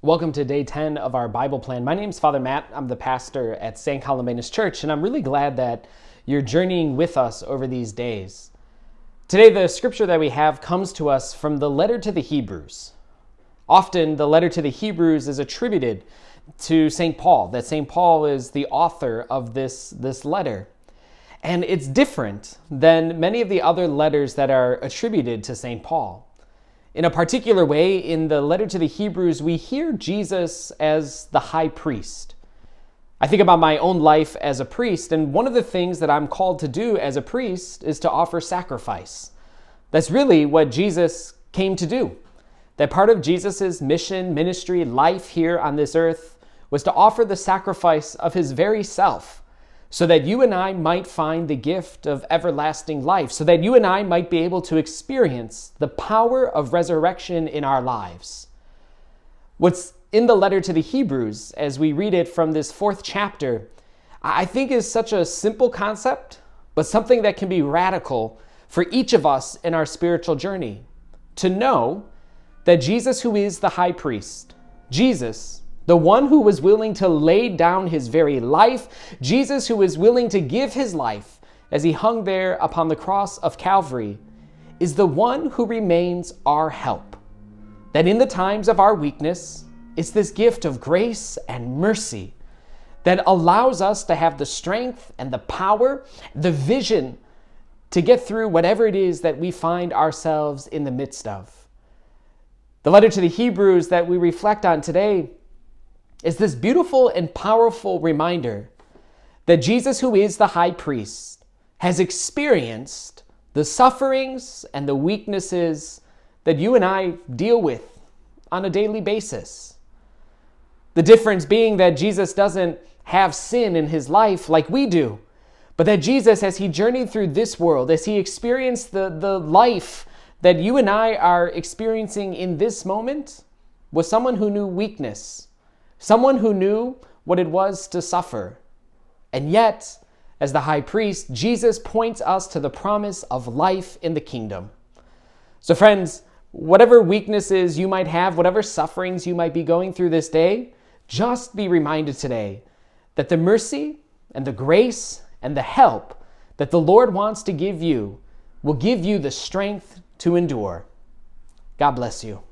Welcome to day 10 of our Bible plan. My name's Father Matt. I'm the pastor at St. Columbanus Church, and I'm really glad that you're journeying with us over these days. Today, the scripture that we have comes to us from the letter to the Hebrews. Often, the letter to the Hebrews is attributed to St. Paul, that St. Paul is the author of this letter. And it's different than many of the other letters that are attributed to St. Paul. In a particular way, in the letter to the Hebrews, we hear Jesus as the high priest. I think about my own life as a priest, and one of the things that I'm called to do as a priest is to offer sacrifice. That's really what Jesus came to do. That part of Jesus' mission, ministry, life here on this earth was to offer the sacrifice of his very self, so that you and I might find the gift of everlasting life, so that you and I might be able to experience the power of resurrection in our lives. What's in the letter to the Hebrews, as we read it from this 4th chapter, I think is such a simple concept, but something that can be radical for each of us in our spiritual journey. To know that Jesus, who is the high priest, Jesus, the one who was willing to lay down his very life, Jesus who was willing to give his life as he hung there upon the cross of Calvary, is the one who remains our help. That in the times of our weakness, it's this gift of grace and mercy that allows us to have the strength and the power, the vision to get through whatever it is that we find ourselves in the midst of. The letter to the Hebrews that we reflect on today is this beautiful and powerful reminder that Jesus, who is the high priest, has experienced the sufferings and the weaknesses that you and I deal with on a daily basis. The difference being that Jesus doesn't have sin in his life like we do, but that Jesus, as he journeyed through this world, as he experienced the life that you and I are experiencing in this moment, was someone who knew weakness, someone who knew what it was to suffer. And yet, as the high priest, Jesus points us to the promise of life in the kingdom. So friends, whatever weaknesses you might have, whatever sufferings you might be going through this day, just be reminded today that the mercy and the grace and the help that the Lord wants to give you will give you the strength to endure. God bless you.